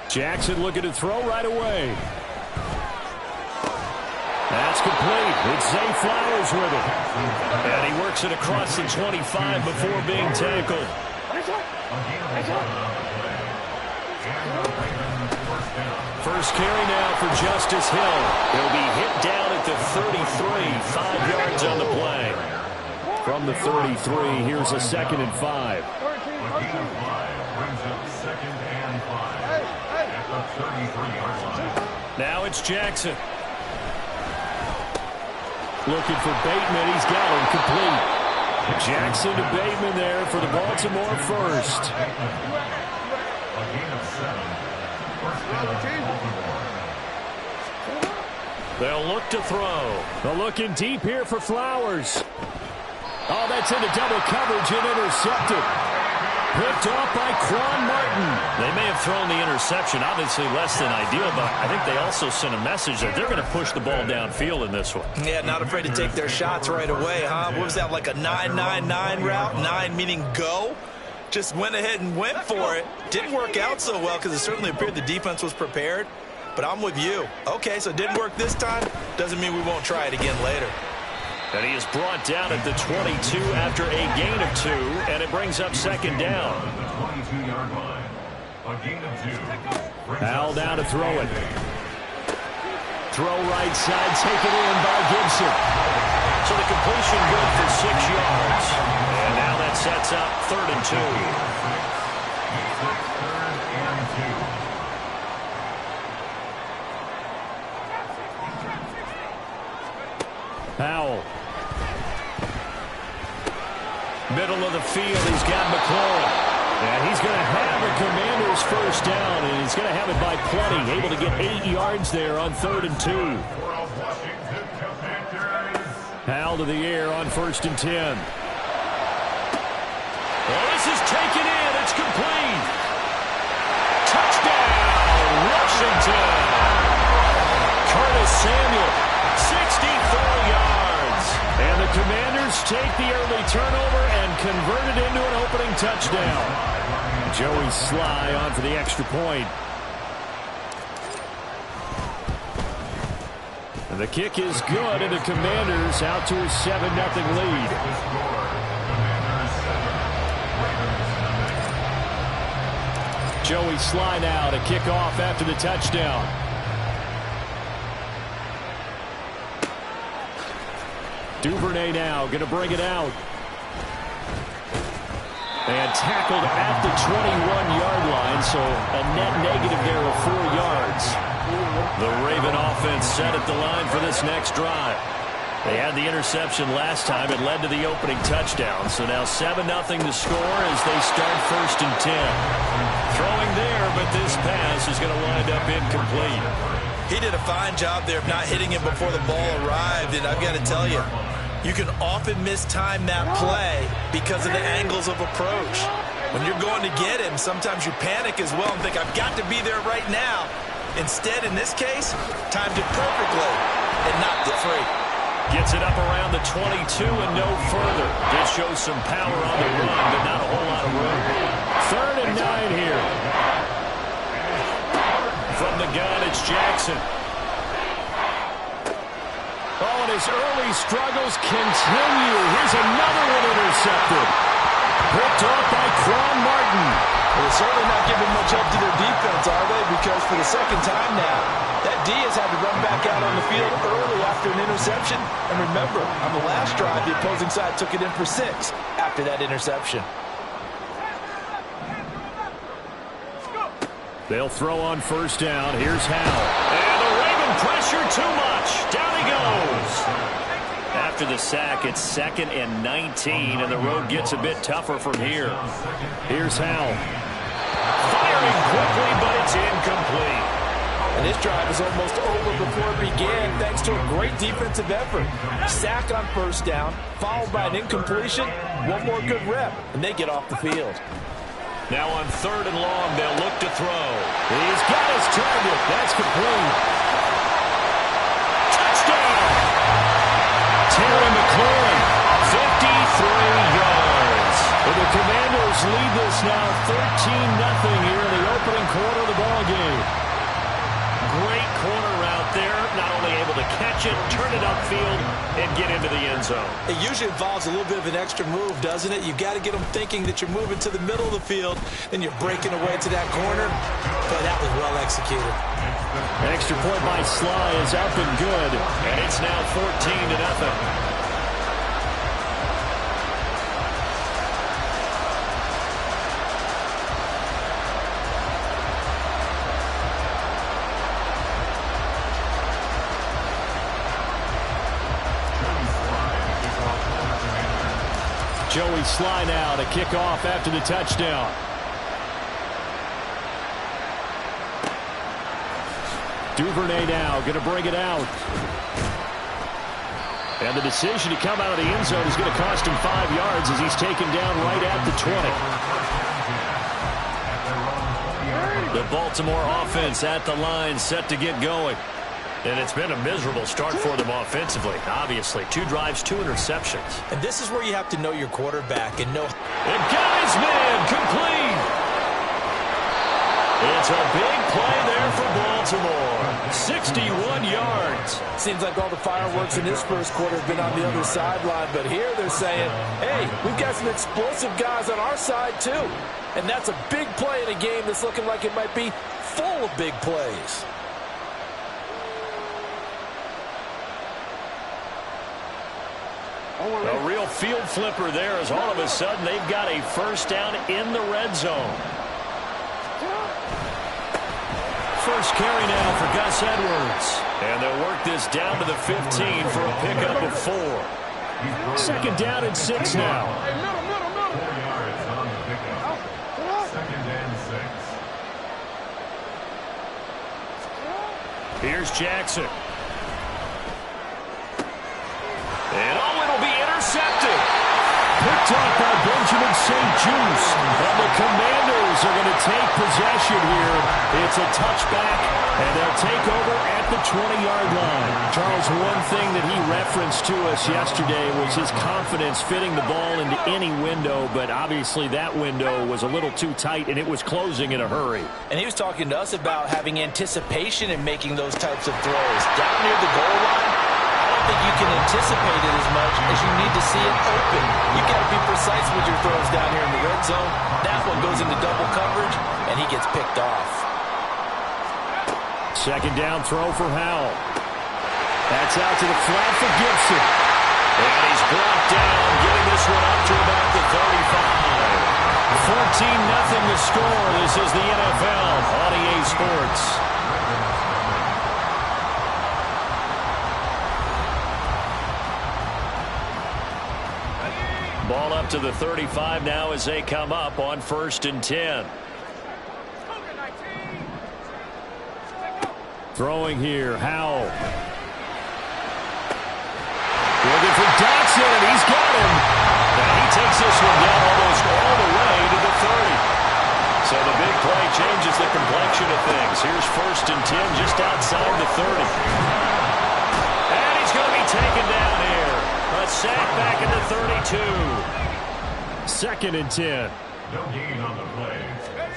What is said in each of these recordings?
Jackson looking to throw right away. That's complete. It's Zay Flowers with it. And he works it across the 25 before being tackled. First carry now for Justice Hill. He'll be hit down at the 33, 5 yards on the play. From the 33, here's a 2nd and 5. Now it's Jackson. Looking for Bateman. He's got him complete. Jackson to Bateman there for the Baltimore first. They'll look to throw. They're looking deep here for Flowers. Oh, that's into double coverage and intercepted. Picked off by Quan Martin. They may have thrown the interception, obviously less than ideal, but I think they also sent a message that they're going to push the ball downfield in this one. Yeah, not afraid to take their shots right away, huh? What was that, like a 9-9-9 route? 9 meaning go? Just went ahead and went for it. Didn't work out so well because it certainly appeared the defense was prepared. But I'm with you. Okay, so it didn't work this time. Doesn't mean we won't try it again later. And he is brought down at the 22 after a gain of 2, and it brings up 2nd down. Al down to throw it. Throw right side, taken in by Gibson. So the completion good for 6 yards. And now that sets up 3rd and 2. Powell. Middle of the field, he's got McLaurin. And he's going to have the Commanders first down, and he's going to have it by plenty. Able to get 8 yards there on 3rd and 2. Powell to the air on 1st and 10. Well, this is taken in. It's complete. Touchdown, Washington. Curtis Samuel, 64 yards. And the Commanders take the early turnover and convert it into an opening touchdown. Joey Sly on for the extra point. And the kick is good, and the Commanders out to a 7-0 lead. Joey Sly now to kick off after the touchdown. Duvernay now going to bring it out. And tackled at the 21-yard line, so a net negative there of 4 yards. The Raven offense set at the line for this next drive. They had the interception last time. It led to the opening touchdown. So now 7-0 to score as they start 1st and 10. Throwing there, but this pass is going to wind up incomplete. He did a fine job there of not hitting him before the ball arrived, and I've got to tell you, you can often mistime that play because of the angles of approach. When you're going to get him, sometimes you panic as well and think, I've got to be there right now. Instead, in this case, timed it perfectly and knocked it free. Gets it up around the 22 and no further. Did show some power on the run, but not a whole lot of room. 3rd and 9 here. From the gun, it's Jackson. Oh, and his early struggles continue. Here's another one intercepted. Picked off by Quan Martin. Well, they're certainly not giving much help to their defense, are they? Because for the 2nd time now, that D has had to run back out on the field early after an interception. And remember, on the last drive, the opposing side took it in for 6 after that interception. They'll throw on 1st down. Here's Howell. And the Raven pressure too much. Down he goes. After the sack, it's 2nd and 19, and the road gets a bit tougher from here. Here's Howell. Firing quickly, but it's incomplete. And this drive is almost over before it began, thanks to a great defensive effort. Sack on 1st down, followed by an incompletion. One more good rep, and they get off the field. Now on 3rd and long, they'll look to throw. He's got his target. That's complete. Touchdown! Terry McLaurin, 53 yards. And the Commanders lead this now 13-0 here in the opening quarter of the ball game. Great corner route there. Not only able to catch it, turn it upfield, and get into the end zone. It usually involves a little bit of an extra move, doesn't it? You've got to get them thinking that you're moving to the middle of the field, and you're breaking away to that corner. But that was well executed. Extra point by Sly is up and good, and it's now 14-0. Joey Sly now to kick off after the touchdown. Duvernay now going to bring it out. And the decision to come out of the end zone is going to cost him 5 yards as he's taken down right at the 20. The Baltimore offense at the line, set to get going. And it's been a miserable start for them offensively. Obviously, 2 drives, 2 interceptions. And this is where you have to know your quarterback and know. And got his man complete. It's a big play there for Baltimore. 61 yards. Seems like all the fireworks in this first quarter have been on the other sideline, but here they're saying, hey, we've got some explosive guys on our side too. And that's a big play in a game that's looking like it might be full of big plays. A real field flipper there as all of a sudden they've got a first down in the red zone. First carry now for Gus Edwards. And they'll work this down to the 15 for a pickup of 4. Second down and 6 now. Here's Jackson. And it'll be intercepted. Picked up by Benjamin St-Juste. And the Commanders are going to take possession here. It's a touchback, and they'll take over at the 20-yard line. Charles, one thing that he referenced to us yesterday was his confidence fitting the ball into any window, but obviously that window was a little too tight, and it was closing in a hurry. And he was talking to us about having anticipation in making those types of throws. Down near the goal line, I don't think you can anticipate it as much as you need to see it open. You've got to be precise with your throws down here in the red zone. That one goes into double coverage, and he gets picked off. Second down throw for Howell. That's out to the flat for Gibson. And he's brought down, getting this one up to about the 35. 14-0 the score. This is the NFL on EA Sports. Ball up to the 35 now as they come up on 1st and 10. Throwing here, Howell. Looking for Dotson, and he's got him. And he takes this one down almost all the way to the 30. So the big play changes the complexion of things. Here's 1st and 10 just outside the 30. And he's going to be taken down here. A sack back at the 32. 2nd and 10. No gain on the play.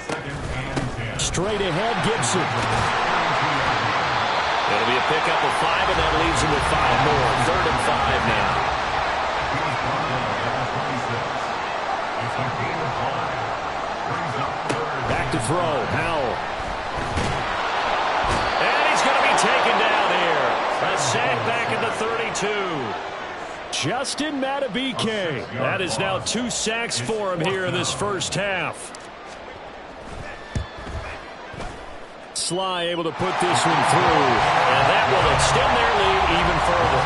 2nd and 10. Straight ahead, Gibson. It'll be a pickup of 5, and that leaves him with 5 more. 3rd and 5 now. Back to throw. Howell. And he's going to be taken down here. A sack back at the 32. Justin Madubuike. That is now 2 sacks for him here in this first half. Sly able to put this one through. And that will extend their lead even further.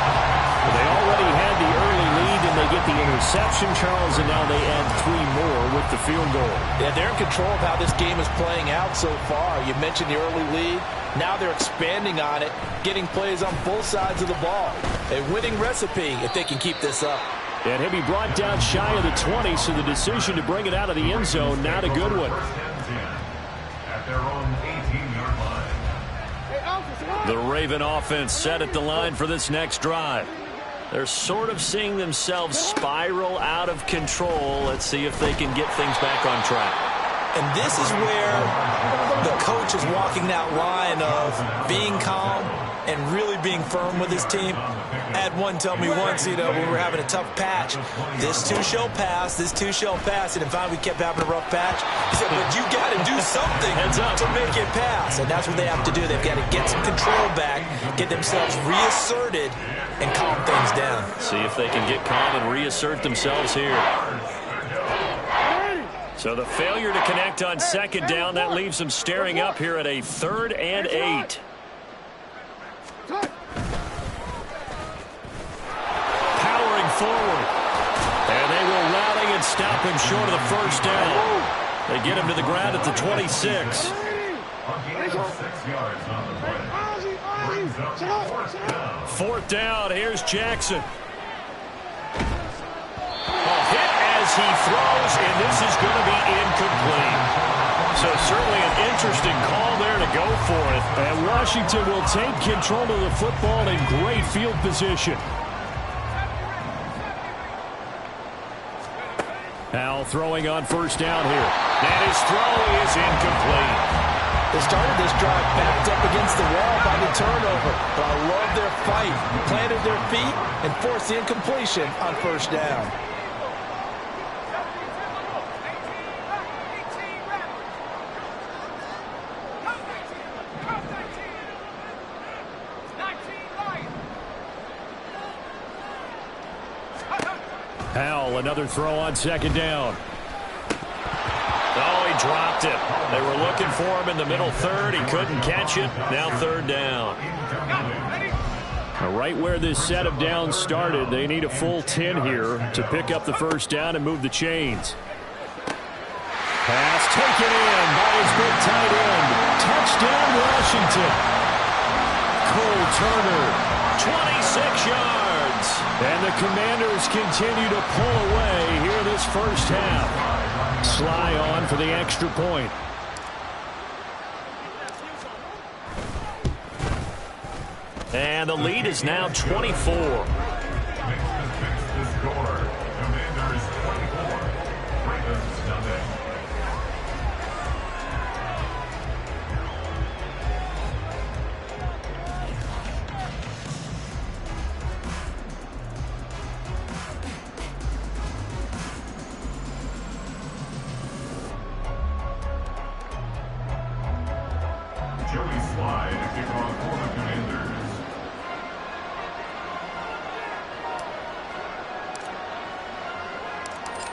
They already had the early lead, and they get the interception, Charles, and now they add 3 more with the field goal. Yeah, they're in control of how this game is playing out so far. You mentioned the early lead. Now they're expanding on it, getting plays on both sides of the ball. A winning recipe if they can keep this up. And he'll be brought down shy of the 20, so the decision to bring it out of the end zone, not a good one. At their own 18-yard line. The Raven offense set at the line for this next drive. They're sort of seeing themselves spiral out of control. Let's see if they can get things back on track. And this is where the coach is walking that line of being calm and really being firm with his team. I had one tell me once, when we were having a tough patch, this too shall pass, this too shall pass, and finally we kept having a rough patch. He said, but you got to do something to make it pass, and that's what they have to do. They've got to get some control back, get themselves reasserted, and calm things down. See if they can get calm and reassert themselves here. So the failure to connect on second down, that leaves them staring up here at a 3rd and 8. Powering forward. And they will rally and stop him short of the first down. They get him to the ground at the 26. 4th down. Here's Jackson. Hit as he throws, and this is going to be incomplete. So certainly an interesting call there to go for it. And Washington will take control of the football in great field position. Powell throwing on first down here. And his throw is incomplete. They started this drive backed up against the wall by the turnover. But I love their fight. Planted their feet and forced the incompletion on first down. Powell, another throw on second down. Oh, he dropped it. They were looking for him in the middle third. He couldn't catch it. Now 3rd down. Right where this set of downs started, they need a full 10 here to pick up the first down and move the chains. Pass taken in by his big tight end. Touchdown, Washington. Cole Turner, 26 yards. And the Commanders continue to pull away here in this first half. Sly on for the extra point. And the lead is now 24. Joey Sly to kick off for the Commanders.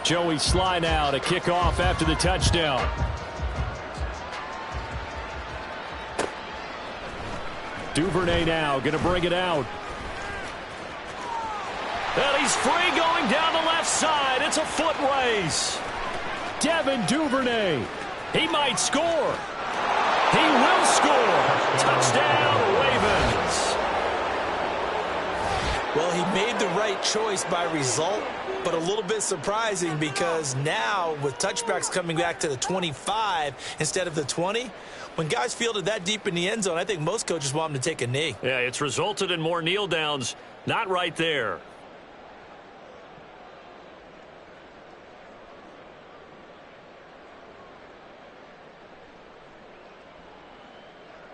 Joey Sly now to kick off after the touchdown. Duvernay now going to bring it out. And he's free going down the left side. It's a foot race. Devin Duvernay. He might score. He will score. Touchdown, Ravens. Well, he made the right choice by result, but a little bit surprising because now with touchbacks coming back to the 25 instead of the 20, when guys fielded that deep in the end zone, I think most coaches want them to take a knee. Yeah, it's resulted in more kneel downs. Not right there.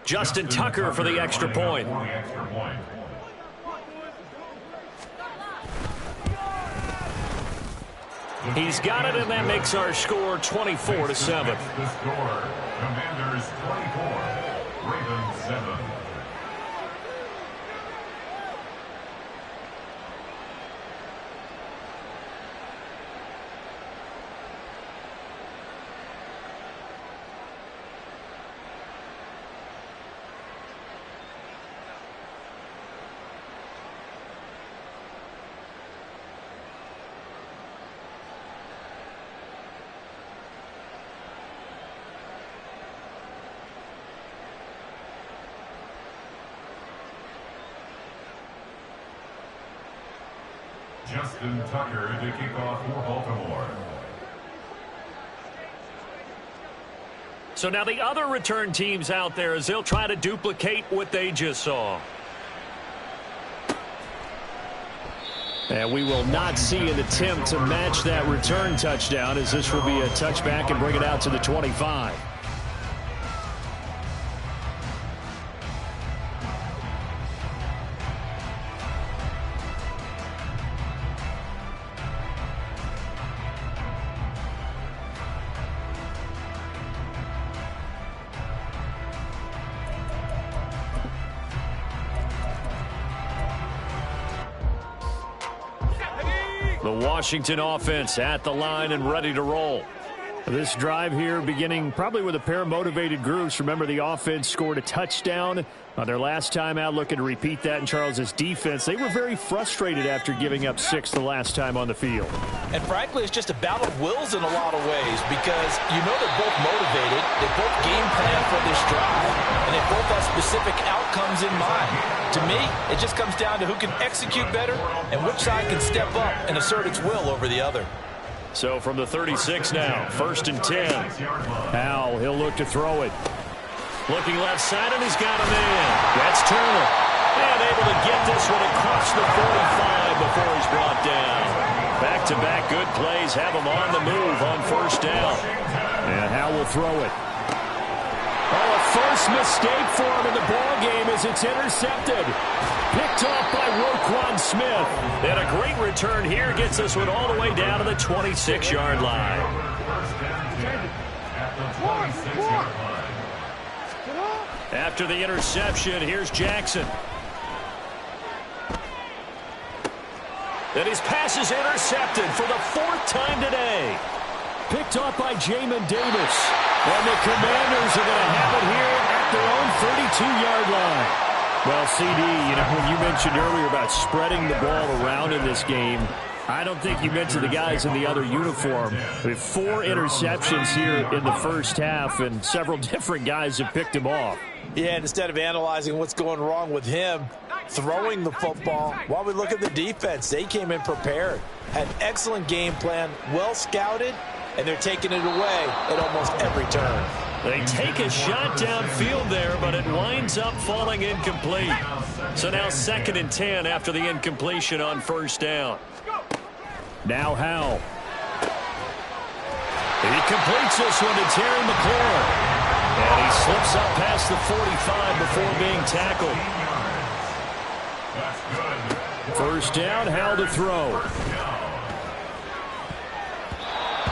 Justin Tucker for the extra point. He's got it, and that makes our score 24-7. The score, Commanders 24, Ravens 7. Justin Tucker to kick off for Baltimore. So now the other return teams out there, as they'll try to duplicate what they just saw. And we will not see an attempt to match that return touchdown, as this will be a touchback and bring it out to the 25. The Washington offense at the line and ready to roll. This drive here beginning probably with a pair of motivated groups. Remember, the offense scored a touchdown on their last time out, looking to repeat that in Charles's defense. They were very frustrated after giving up 6 the last time on the field. And frankly, it's just a battle of wills in a lot of ways because you know they're both motivated, they both game plan for this drive, and they both have specific outcomes in mind. To me, it just comes down to who can execute better and which side can step up and assert its will over the other. So from the 36 now, 1st and 10. Howell, he'll look to throw it. Looking left side, and he's got him in. That's Turner. And able to get this one across the 45 before he's brought down. Back-to-back good plays have him on the move on 1st down. And Howell will throw it. Oh, a first mistake for him in the ball game as it's intercepted. Picked off by Roquan Smith. And a great return here gets this one all the way down to the 26-yard line. After the interception, here's Jackson. And his pass is intercepted for the 4th time today. Picked off by Jamin Davis. And the Commanders are going to have it here at their own 32-yard line. Well, CD, when you mentioned earlier about spreading the ball around in this game, I don't think you mentioned the guys in the other uniform. We have 4 interceptions here in the first half, and several different guys have picked him off. Yeah, and instead of analyzing what's going wrong with him throwing the football, while we look at the defense, they came in prepared, had excellent game plan, well scouted, and they're taking it away at almost every turn. They take a shot downfield there, but it winds up falling incomplete. So now 2nd and 10 after the incompletion on 1st down. Now Howell. He completes this one to Terry McLaurin. And he slips up past the 45 before being tackled. 1st down, Howell to throw.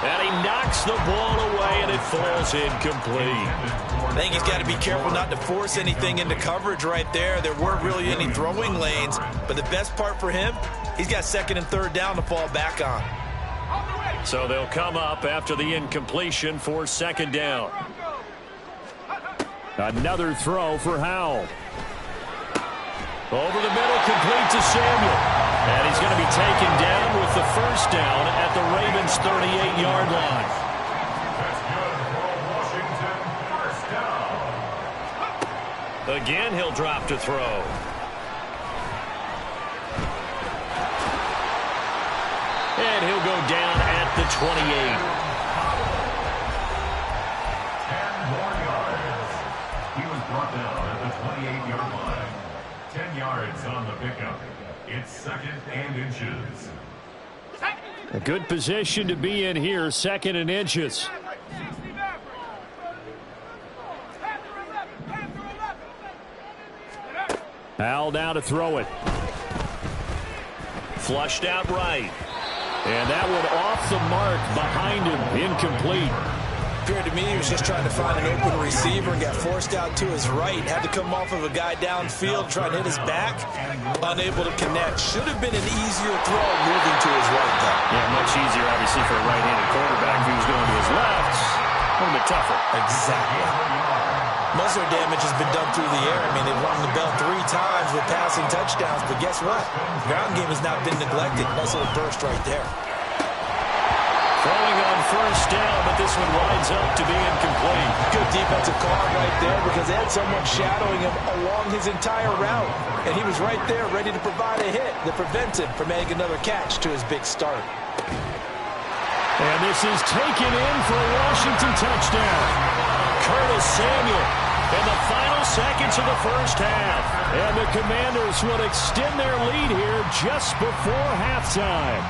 And he knocks the ball away, and it falls incomplete. I think he's got to be careful not to force anything into coverage right there. There weren't really any throwing lanes, but the best part for him, he's got 2nd and 3rd down to fall back on. So they'll come up after the incompletion for 2nd down. Another throw for Howell. Over the middle, complete to Samuel. And he's going to be taken down with the 1st down at the Ravens' 38-yard line. Again, he'll drop to throw. And he'll go down at the 28. 10 more yards. He was brought down at the 28-yard line. 10 yards on the pickup. It's 2nd and inches. A good position to be in here, 2nd and inches. Howell now to throw it. Flushed out right. And that one off the mark behind him, incomplete. Appeared to me he was just trying to find an open receiver and got forced out to his right. Had to come off of a guy downfield, try to hit his back. Unable to connect. Should have been an easier throw moving to his right, though. Yeah, much easier, obviously, for a right-handed quarterback who's going to his left. A little bit tougher. Exactly. Most of their damage has been done through the air. I mean, they've rung the bell 3 times with passing touchdowns, but guess what? Ground game has not been neglected. Nice little burst right there. Throwing on 1st down, but this one winds up to be incomplete. Good defensive call right there because they had someone shadowing him along his entire route. And he was right there ready to provide a hit that prevents him from making another catch to his big start. And this is taken in for a Washington touchdown. Curtis Samuel in the final seconds of the 1st half. And the Commanders will extend their lead here just before halftime.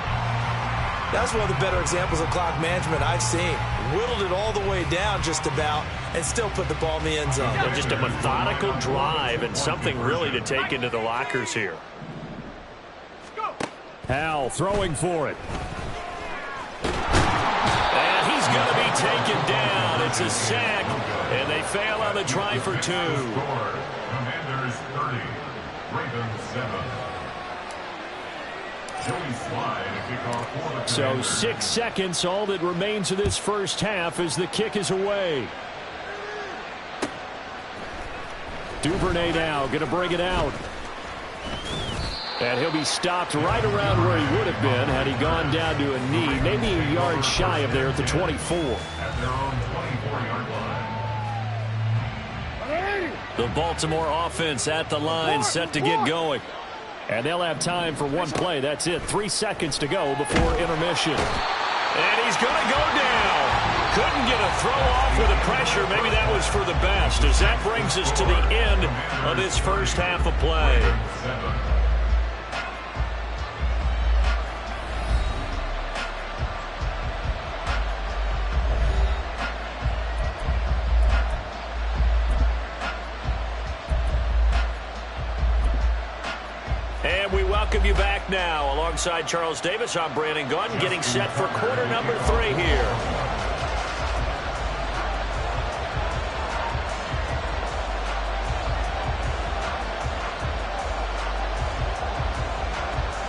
That's one of the better examples of clock management I've seen. Whittled it all the way down just about and still put the ball in the end zone. Well, just a methodical drive and something really to take into the lockers here. Howell throwing for it. And he's going to be taken down. It's a sack, and they fail on the try for 2. Commanders 30, Ravens 7. So 6 seconds, all that remains of this first half as the kick is away. Duvernay now going to bring it out. And he'll be stopped right around where he would have been had he gone down to a knee, maybe a yard shy of there at the 24. At their own 24-yard line. The Baltimore offense at the line, set to get going. And they'll have time for one play. That's it. 3 seconds to go before intermission. And he's going to go down. Couldn't get a throw off with the pressure. Maybe that was for the best, as that brings us to the end of this first half of play. And we welcome you back now. Alongside Charles Davis, I'm Brandon Gaudin, getting set for quarter number 3 here.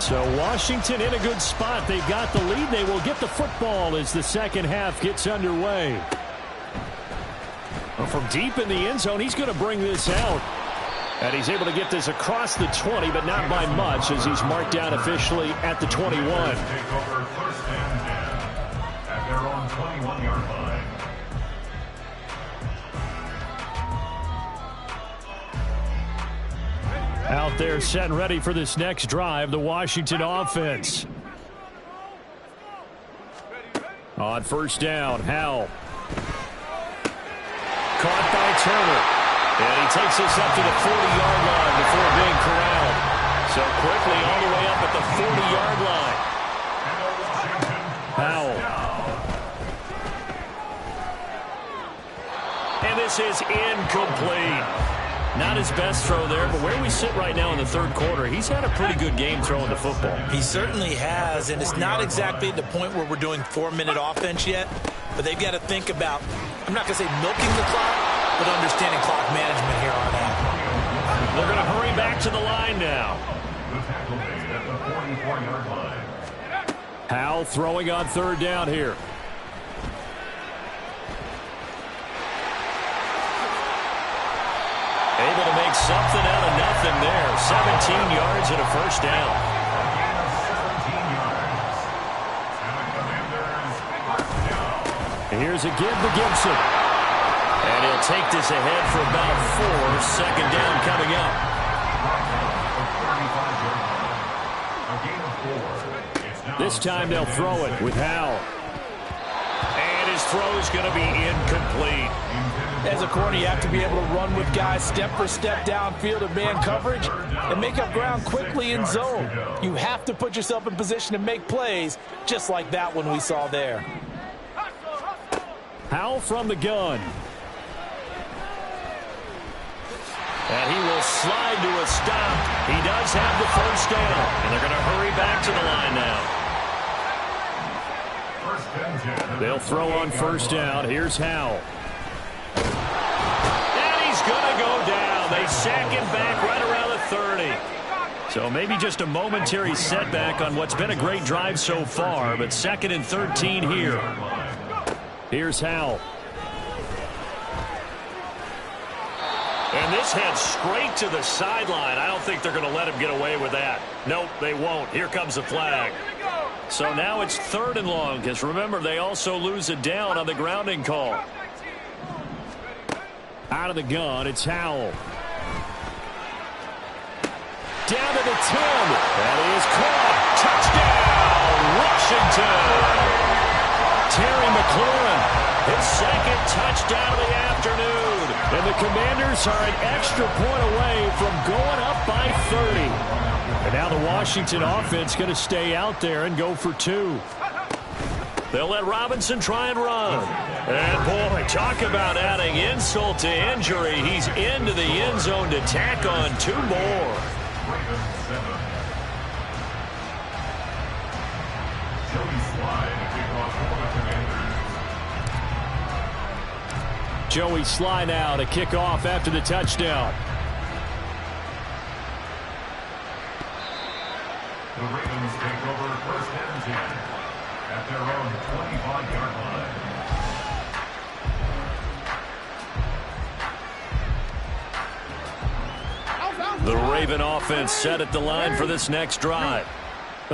So Washington in a good spot. They got the lead. They will get the football as the second half gets underway. Well, from deep in the end zone, he's going to bring this out. And he's able to get this across the 20, but not by much, as he's marked down officially at the 21. Take over first and 10 at their own 21-yard line. Out there set and ready for this next drive, the Washington offense. On first down, Howell. Caught by Turner. And he takes us up to the 40-yard line before being corralled. So quickly all the way up at the 40-yard line. Howell. And this is incomplete. Not his best throw there, but where we sit right now in the third quarter, he's had a pretty good game throwing the football. He certainly has, and it's not exactly at the point where we're doing 4-minute offense yet, but they've got to think about, I'm not going to say milking the clock, but understanding clock management here on out. They're going to hurry back to the line now. The tackle made at the 44-yard line. Howell throwing on third down here. Able to make something out of nothing there. 17 yards and a first down. Again of 17 yards. And the Commanders first down. Here's a give to Gibson. And he'll take this ahead for about 4. Second down coming up. A gain of 4. It's now This time they'll throw it with Howell. And his throw is going to be incomplete. As a corner, you have to be able to run with guys step for step downfield in man coverage and make up ground quickly in zone. You have to put yourself in position to make plays, just like that one we saw there. Howell from the gun. And he will slide to a stop. He does have the first down. And they're going to hurry back to the line now. First and 10. They'll throw on first down. Here's Howell. And he's going to go down. They sack him back right around the 30. So maybe just a momentary setback on what's been a great drive so far. But 2nd and 13 here. Here's Howell. And this heads straight to the sideline. I don't think they're going to let him get away with that. Nope, they won't. Here comes the flag. So now it's 3rd and long, because remember, they also lose a down on the grounding call. Out of the gun, it's Howell. Down to the 10. That is caught. Touchdown, Washington. Terry McLaurin, his 2nd touchdown of the afternoon. And the Commanders are an extra point away from going up by 30. And now the Washington offense going to stay out there and go for 2. They'll let Robinson try and run. And, boy, talk about adding insult to injury. He's into the end zone to tack on 2 more. Joey Sly now to kick off after the touchdown. The Ravens take over first and 10 at their own 25-yard line. The Raven offense set at the line for this next drive.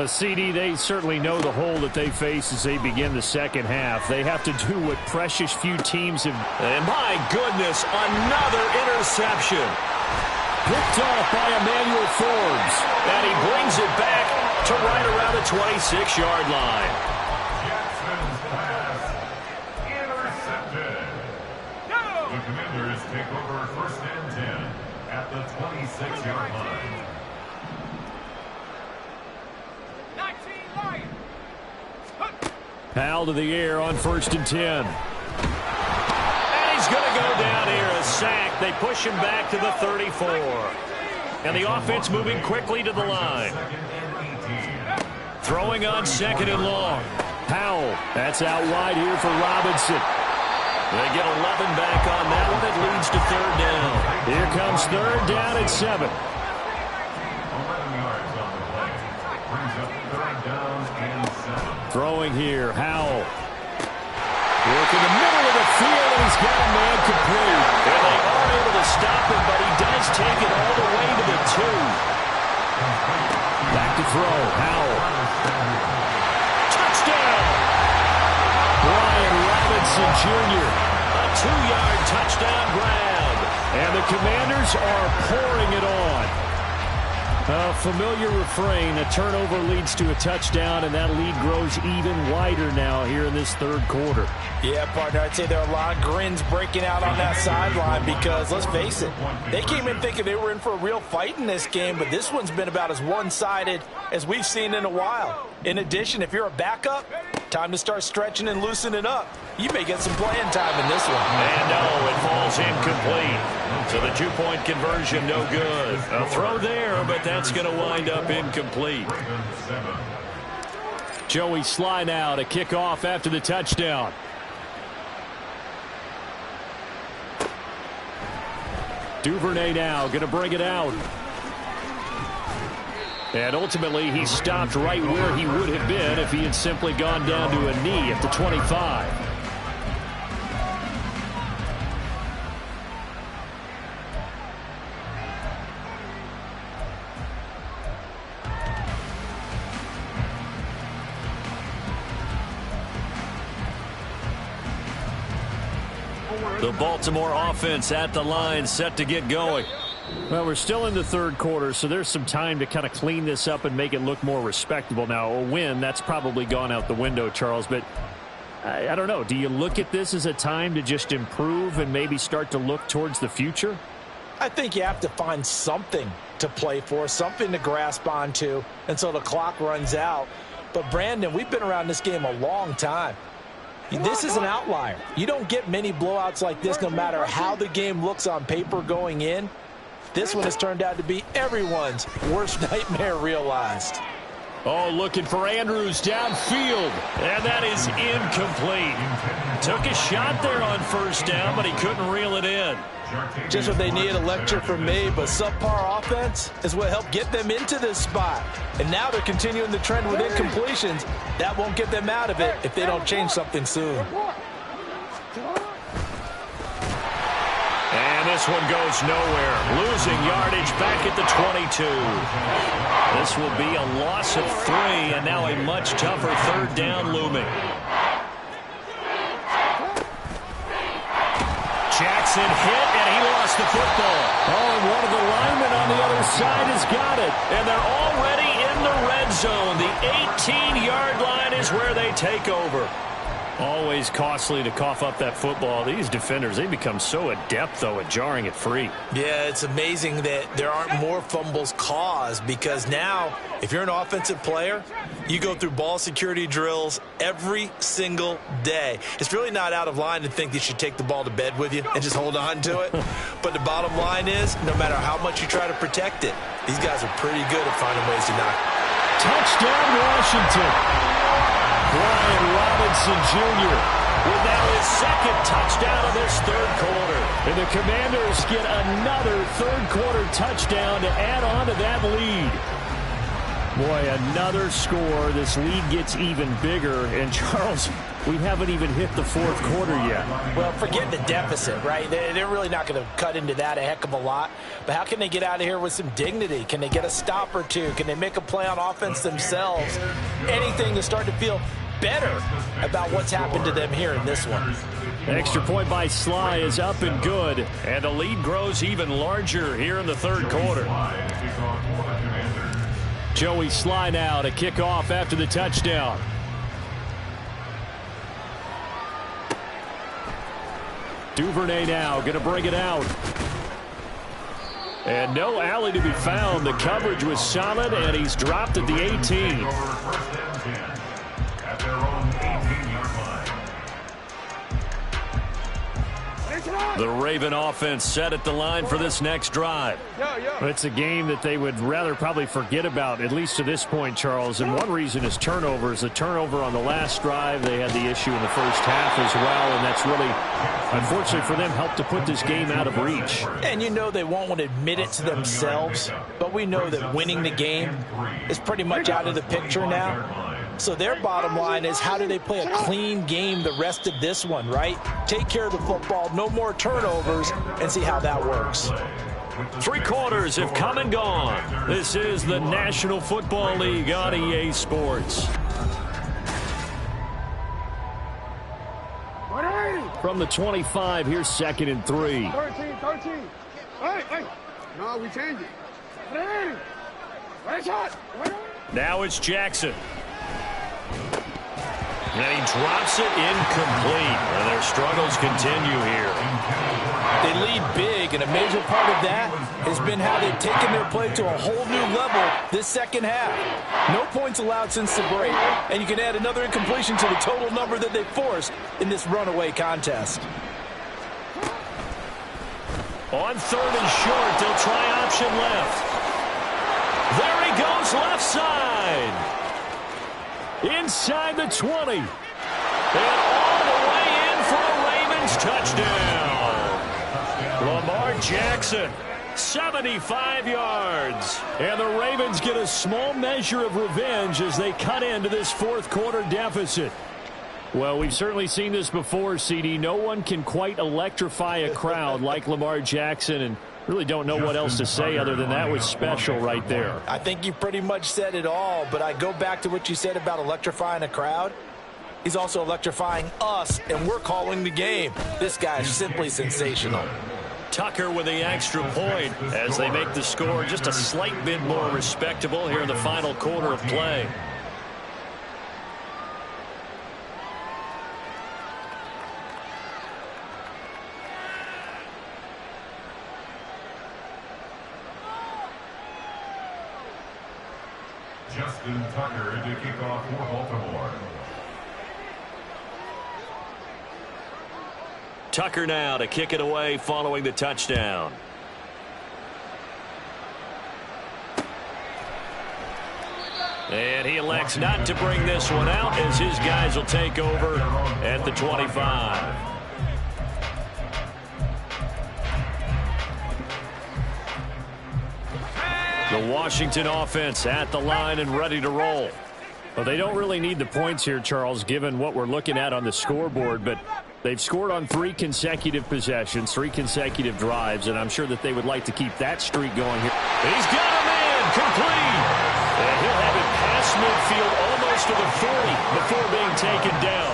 CD, they certainly know the hole that they face as they begin the second half. They have to do what precious few teams have. And my goodness, another interception. Picked off by Emmanuel Forbes. And he brings it back to right around the 26-yard line. Jackson's pass intercepted. The Commanders take over first and 10 at the 26-yard line. Powell to the air on first and 10. And he's going to go down here, a sack. They push him back to the 34. And the offense moving quickly to the line. Throwing on second and long. Powell, that's out wide here for Robinson. They get 11 back on that one. It leads to third down. Here comes third down at 7. 11 yards on the play. Brings up third down and 7. Throwing here, Howell. Work in the middle of the field, and he's got a man complete. And they are able to stop him, but he does take it all the way to the 2. Back to throw, Howell. Touchdown! Brian Robinson Jr. A 2-yard touchdown grab. And the Commanders are pouring it on. A familiar refrain, a turnover leads to a touchdown, and that lead grows even wider now here in this third quarter. Yeah, partner, I'd say there are a lot of grins breaking out on that sideline because, let's face it, they came in thinking they were in for a real fight in this game, but this one's been about as one-sided as we've seen in a while. In addition, if you're a backup, time to start stretching and loosening up. You may get some playing time in this one. And no, it falls incomplete. So the 2-point conversion, no good. A throw there, but that's going to wind up incomplete. Joey Sly now to kick off after the touchdown. Duvernay now going to bring it out. And ultimately, he stopped right where he would have been if he had simply gone down to a knee at the 25. The Baltimore offense at the line, set to get going. Well, we're still in the third quarter, so there's some time to kind of clean this up and make it look more respectable. Now, a win, that's probably gone out the window, Charles, but I don't know. Do you look at this as a time to just improve and maybe start to look towards the future? I think you have to find something to play for, something to grasp onto until the clock runs out. But, Brandon, we've been around this game a long time. This is an outlier. You don't get many blowouts like this no matter how the game looks on paper going in. This one has turned out to be everyone's worst nightmare realized. Oh, looking for Andrews downfield. And that is incomplete. Took a shot there on first down, but he couldn't reel it in. Just what they needed, a lecture from me, but subpar offense is what helped get them into this spot. And now they're continuing the trend with incompletions. That won't get them out of it if they don't change something soon. And this one goes nowhere. Losing yardage back at the 22. This will be a loss of 3, and now a much tougher third down looming. Jackson hit, and he lost the football. Oh, and one of the linemen on the other side has got it. And they're already in the red zone. The 18-yard line is where they take over. Always costly to cough up that football. These defenders, they become so adept, though, at jarring it free. Yeah, it's amazing that there aren't more fumbles caused because now, if you're an offensive player, you go through ball security drills every single day. It's really not out of line to think you should take the ball to bed with you and just hold on to it. But the bottom line is, no matter how much you try to protect it, these guys are pretty good at finding ways to knock. Touchdown, Washington. Brian Robinson Jr. with now his second touchdown of this third quarter. And the Commanders get another third quarter touchdown to add on to that lead. Boy, another score. This lead gets even bigger. And, Charles, we haven't even hit the fourth quarter yet. Well, forget the deficit, right? They're really not going to cut into that a heck of a lot. But how can they get out of here with some dignity? Can they get a stop or two? Can they make a play on offense themselves? Anything to start to feel better about what's happened to them here in this one. Extra point by Sly is up and good. And the lead grows even larger here in the third quarter. Joey Sly now to kick off after the touchdown. Duvernay now going to bring it out. And no alley to be found. The coverage was solid, and he's dropped at the 18. At their own 18-yard line. The Raven offense set at the line for this next drive. It's a game that they would rather probably forget about, at least to this point, Charles. And one reason is turnovers. The turnover on the last drive, they had the issue in the first half as well, and that's really, unfortunately for them, helped to put this game out of reach. And you know they won't want to admit it to themselves, but we know that winning the game is pretty much out of the picture now. So their bottom line is, how do they play a clean game the rest of this one, right? Take care of the football, no more turnovers, and see how that works. 3 quarters have come and gone. This is the National Football League on EA Sports. From the 25, here's 2nd and 3. 13. Hey. No, we change it. Right shot. Now it's Jackson. And he drops it incomplete. And their struggles continue here. They lead big, and a major part of that has been how they've taken their play to a whole new level this second half. No points allowed since the break, and you can add another incompletion to the total number that they forced in this runaway contest. On 3rd and short, they'll try option left. There he goes, left side. Inside the 20. And all the way in for a Ravens touchdown. Lamar Jackson, 75 yards. And the Ravens get a small measure of revenge as they cut into this fourth quarter deficit. Well, we've certainly seen this before, CD. No one can quite electrify a crowd like Lamar Jackson, and really don't know what else to say other than that was special right there. I think you pretty much said it all, but I go back to what you said about electrifying a crowd. He's also electrifying us, and we're calling the game. This guy is simply sensational. Tucker with the extra point as they make the score just a slight bit more respectable here in the final quarter of play. Justin Tucker to kick off for Baltimore. Tucker now to kick it away following the touchdown. And he elects not to bring this one out as his guys will take over at the 25. The Washington offense at the line and ready to roll. Well, they don't really need the points here, Charles, given what we're looking at on the scoreboard, but they've scored on 3 consecutive possessions, 3 consecutive drives, and I'm sure that they would like to keep that streak going here. He's got him in, complete. And he'll have it past midfield almost to the 40 before being taken down.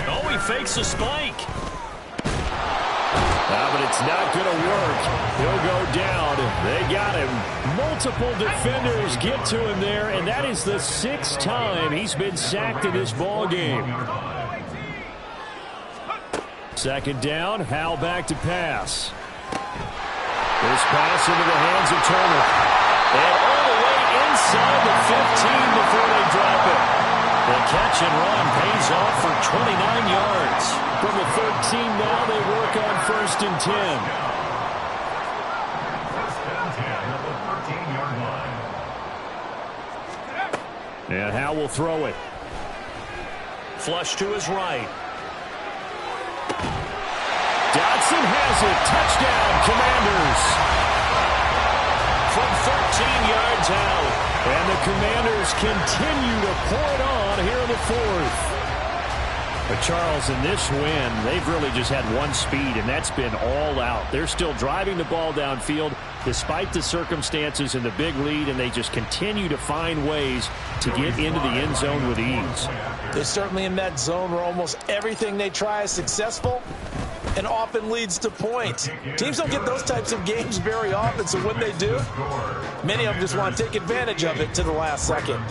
Oh, he fakes a spike. But it's not going to work. He'll go down. They got him. Multiple defenders get to him there, and that is the 6th time he's been sacked in this ball game. 2nd down, Howell back to pass. This pass into the hands of Turner. And all the way inside the 15 before they drop it. The catch and run pays off for 29 yards. From the 13 now, they work on 1st and 10. And Howell will throw it. Flush to his right. Dotson has it. Touchdown, Commanders. From 13 yards out. And the Commanders continue to pour it on here in the fourth. But Charles, in this win, they've really just had one speed, and that's been all out. They're still driving the ball downfield despite the circumstances and the big lead, and they just continue to find ways to get into the end zone with ease. They're certainly in that zone where almost everything they try is successful and often leads to points. Teams don't get those types of games very often, so when they do, many of them just want to take advantage of it to the last second.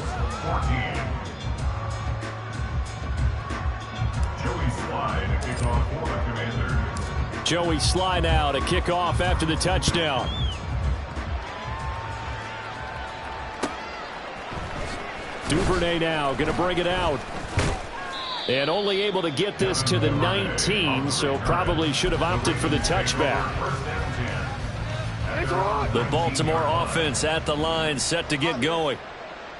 Joey Slye now to kick off after the touchdown. Duvernay now going to bring it out. And only able to get this to the 19, so probably should have opted for the touchback. The Baltimore offense at the line, set to get going.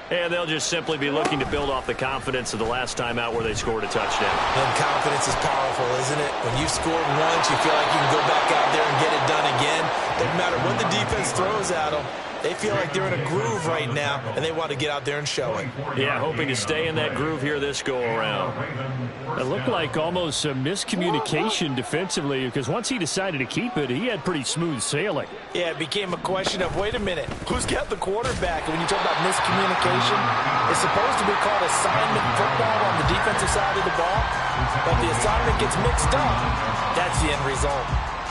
And they'll just simply be looking to build off the confidence of the last time out where they scored a touchdown. And confidence is powerful, isn't it? When you've scored once, you feel like you can go back out there and get it done again. Doesn't matter what the defense throws at them. They feel like they're in a groove right now, and they want to get out there and show it. Yeah, hoping to stay in that groove here this go-around. It looked like almost a miscommunication defensively, because once he decided to keep it, he had pretty smooth sailing. Yeah, it became a question of, wait a minute, who's got the quarterback? And when you talk about miscommunication, it's supposed to be called assignment football on the defensive side of the ball. But if the assignment gets mixed up, that's the end result.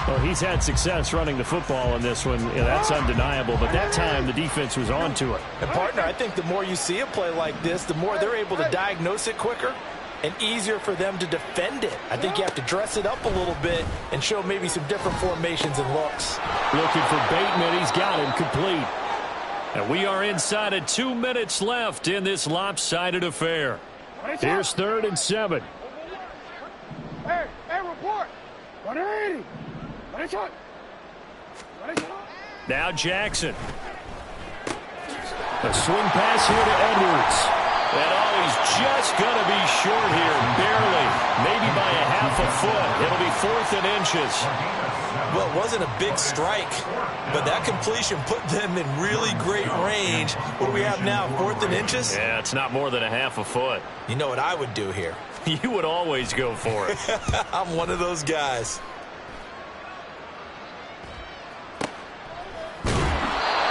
Well, he's had success running the football in this one. Yeah, that's undeniable. But that time, the defense was on to it. And, partner, I think the more you see a play like this, the more they're able to diagnose it quicker and easier for them to defend it. I think you have to dress it up a little bit and show maybe some different formations and looks. Looking for Bateman. He's got him complete. And we are inside of 2 minutes left in this lopsided affair. Here's 3rd and 7. Hey, report. 180. Now Jackson. A swing pass here to Edwards. And he's just going to be short here, barely, maybe by a half a foot. It'll be 4th and inches. Well, it wasn't a big strike, but that completion put them in really great range. What do we have now, 4th and inches? Yeah, it's not more than a half a foot. You know what I would do here? You would always go for it. I'm one of those guys.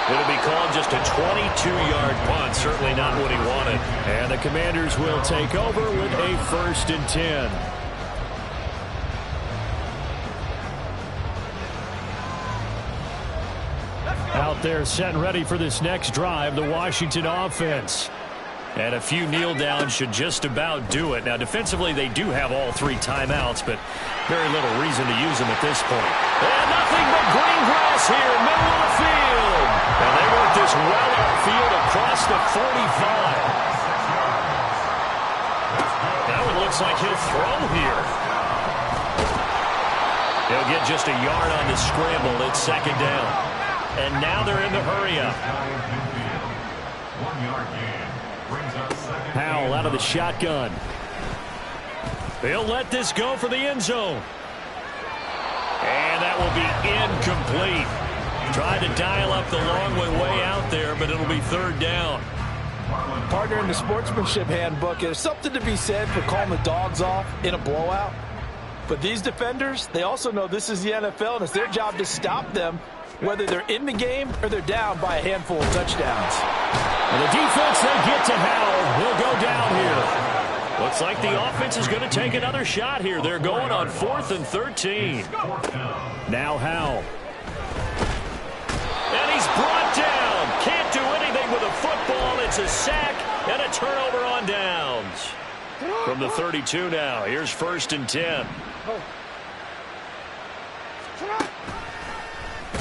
It'll be called just a 22-yard punt. Certainly not what he wanted. And the Commanders will take over with a 1st and 10. Out there set and ready for this next drive, the Washington offense. And a few kneel downs should just about do it. Now, defensively, they do have all 3 timeouts, but very little reason to use them at this point. And nothing but green grass here, middle of the field. And they work this well outfield across the 45. Now it looks like he'll throw here. He'll get just a yard on the scramble. It's 2nd down. And now they're in the hurry-up. Powell out of the shotgun. They'll let this go for the end zone. And that will be incomplete. Tried to dial up the long way out there, but it'll be 3rd down. Partner, in the sportsmanship handbook, there's something to be said for calling the dogs off in a blowout. But these defenders, they also know this is the NFL, and it's their job to stop them, whether they're in the game or they're down by a handful of touchdowns. And the defense, they get to Howell. He'll go down here. Looks like the offense is going to take another shot here. They're going on 4th and 13. Now Howell. And he's brought down. Can't do anything with a football. It's a sack and a turnover on downs. From the 32 now, here's 1st and 10.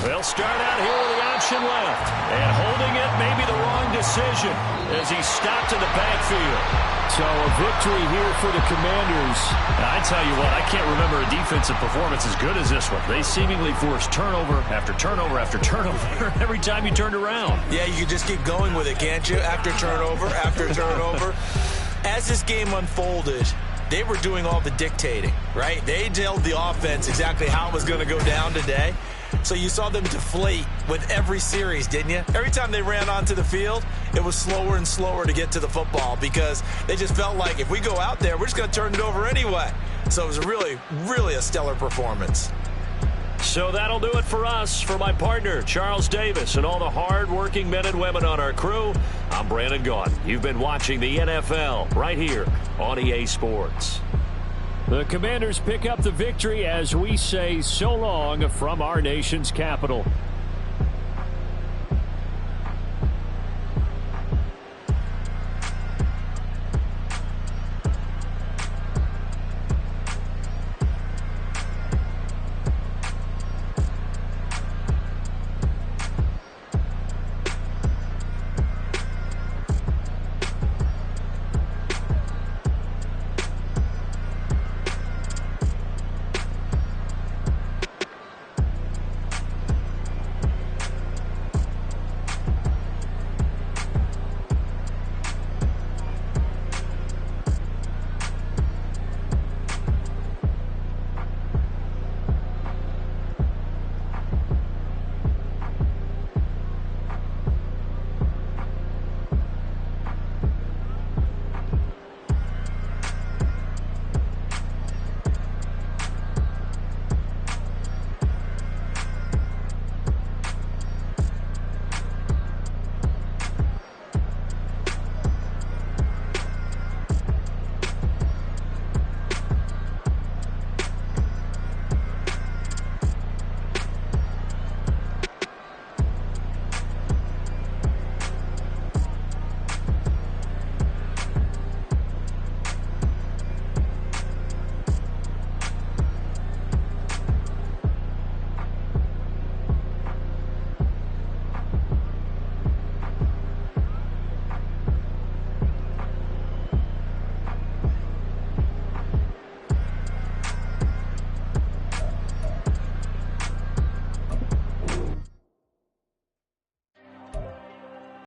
They'll start out here with the option left. And holding it may be the wrong decision as he's stopped in the backfield. So a victory here for the Commanders. I tell you what, I can't remember a defensive performance as good as this one. They seemingly forced turnover after turnover after turnover every time you turned around. Yeah, you can just keep going with it, can't you? After turnover, after turnover. As this game unfolded, they were doing all the dictating, right? They told the offense exactly how it was going to go down today. So you saw them deflate with every series, didn't you? Every time they ran onto the field, it was slower and slower to get to the football because they just felt like if we go out there, we're just going to turn it over anyway. So it was really, really a stellar performance. So that'll do it for us. For my partner, Charles Davis, and all the hard-working men and women on our crew, I'm Brandon Gaudin. You've been watching the NFL right here on EA Sports. The Commanders pick up the victory as we say so long from our nation's capital.